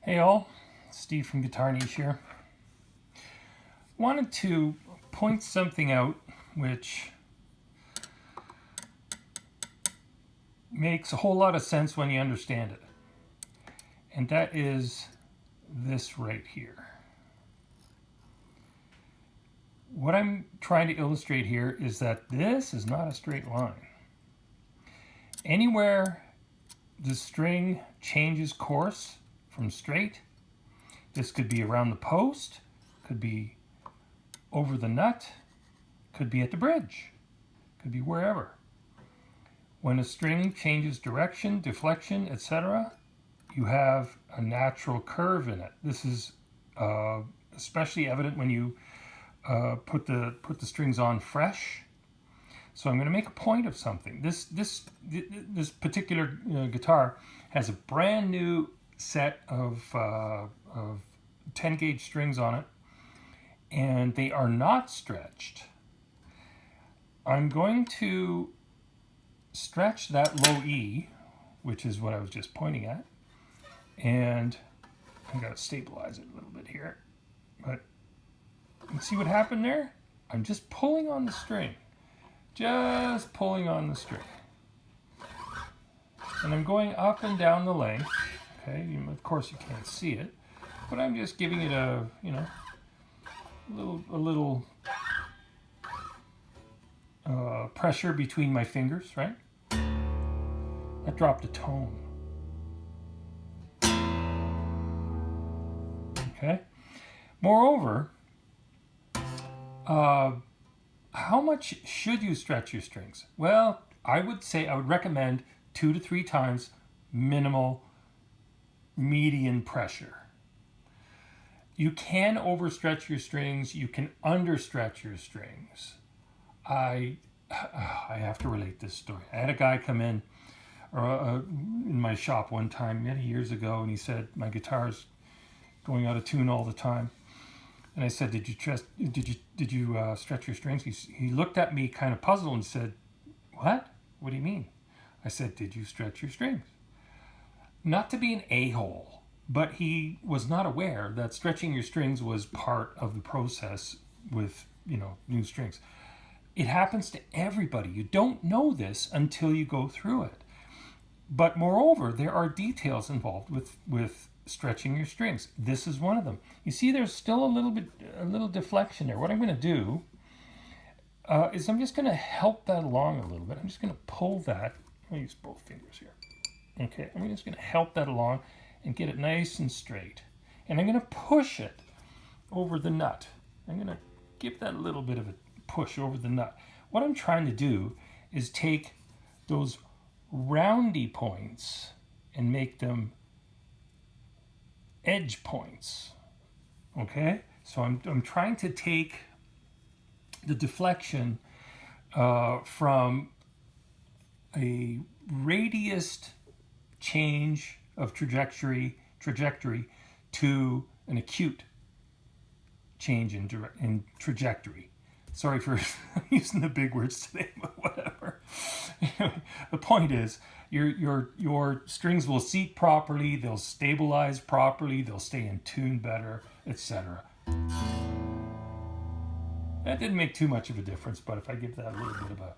Hey all, Steve from GuitarNiche here. Wanted to point something out which makes a whole lot of sense when you understand it. And that is this right here. What I'm trying to illustrate here is that this is not a straight line. Anywhere the string changes course from straight, this could be around the post, could be over the nut, could be at the bridge, could be wherever. When a string changes direction, deflection, etc., you have a natural curve in it. This is especially evident when you put the strings on fresh. So I'm going to make a point of something. This particular guitar has a brand new set of 10 gauge strings on it, and they are not stretched. I'm going to stretch that low E, which is what I was just pointing at, and I'm going to stabilize it a little bit here. But you see what happened there? I'm just pulling on the string. Just pulling on the string. And I'm going up and down the length. Okay, of course you can't see it, but I'm just giving it a, a little pressure between my fingers, right? That dropped a tone. Okay. Moreover, how much should you stretch your strings? Well, I would recommend 2 to 3 times minimal median pressure. You can overstretch your strings, you can understretch your strings. I have to relate this story. I had a guy come in my shop one time many years ago, and he said, my guitar's going out of tune all the time. And I said, did you stretch your strings? He looked at me kind of puzzled and said, what? What do you mean? I said, did you stretch your strings? Not to be an a-hole, but he was not aware that stretching your strings was part of the process with, new strings. It happens to everybody. You don't know this until you go through it. But moreover, there are details involved with stretching your strings. This is one of them. You see, there's still a little deflection there. What I'm going to do is I'm just going to help that along a little bit. I'm just going to pull that. I'll use both fingers here. Okay, I'm just going to help that along and get it nice and straight. And I'm going to push it over the nut. I'm going to give that a little bit of a push over the nut. What I'm trying to do is take those roundy points and make them edge points. Okay, so I'm trying to take the deflection from a radius change of trajectory to an acute change in trajectory. Sorry for using the big words today, but whatever. The point is, your strings will seat properly, they'll stabilize properly, they'll stay in tune better, etc. That didn't make too much of a difference, but if I give that a little bit of a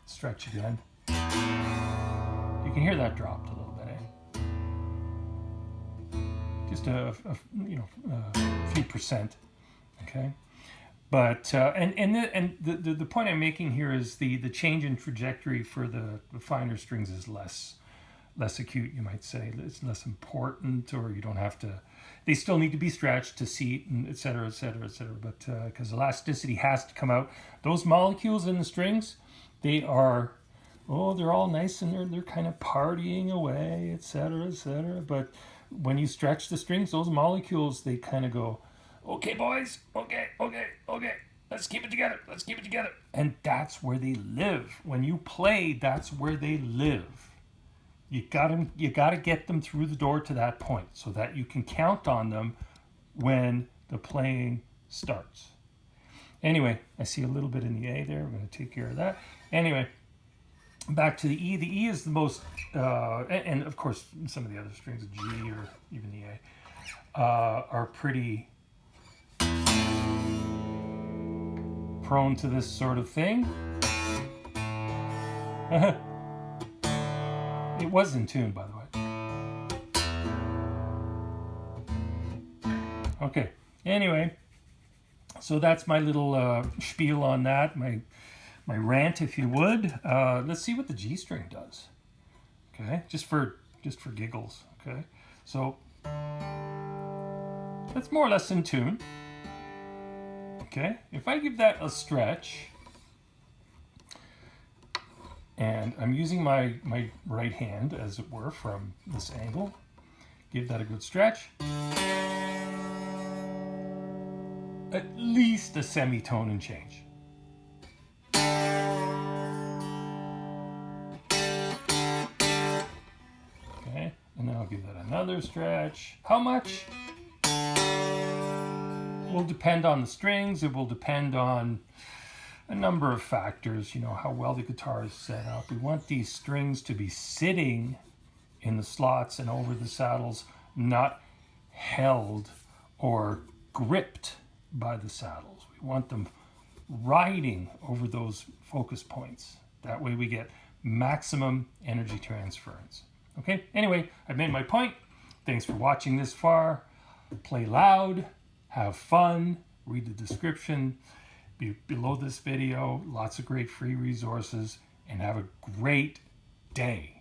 stretch again, you can hear that dropped a little bit, eh? Just a few percent, okay? But the point I'm making here is the change in trajectory for the finer strings is less acute, you might say. It's less important, or you don't have to. They still need to be stretched to seat, and et cetera, et cetera, et cetera. But because elasticity has to come out, those molecules in the strings, they're all nice and they're kind of partying away, et cetera, et cetera. But when you stretch the strings, those molecules, they kind of go, okay, boys, okay, let's keep it together, And that's where they live. When you play, that's where they live. You gotta get them through the door to that point so that you can count on them when the playing starts. Anyway, I see a little bit in the A there. We're going to take care of that. Anyway, back to the E. The E is the most, and of course some of the other strings, G or even the A, are pretty prone to this sort of thing. It was in tune, by the way. Okay, anyway, so that's my little spiel on that, my rant, if you would. Let's see what the G string does. Okay, just for giggles. Okay, so that's more or less in tune. Okay, if I give that a stretch, and I'm using my right hand, as it were, from this angle, give that a good stretch. At least a semitone and change. Okay, and then I'll give that another stretch. How much? Will depend on the strings. It will depend on a number of factors. You know, how well the guitar is set up. We want these strings to be sitting in the slots and over the saddles, not held or gripped by the saddles. We want them riding over those focus points. That way we get maximum energy transference. Okay, anyway, I've made my point. Thanks for watching this far. Play loud, have fun, read the description below this video. Lots of great free resources, and have a great day.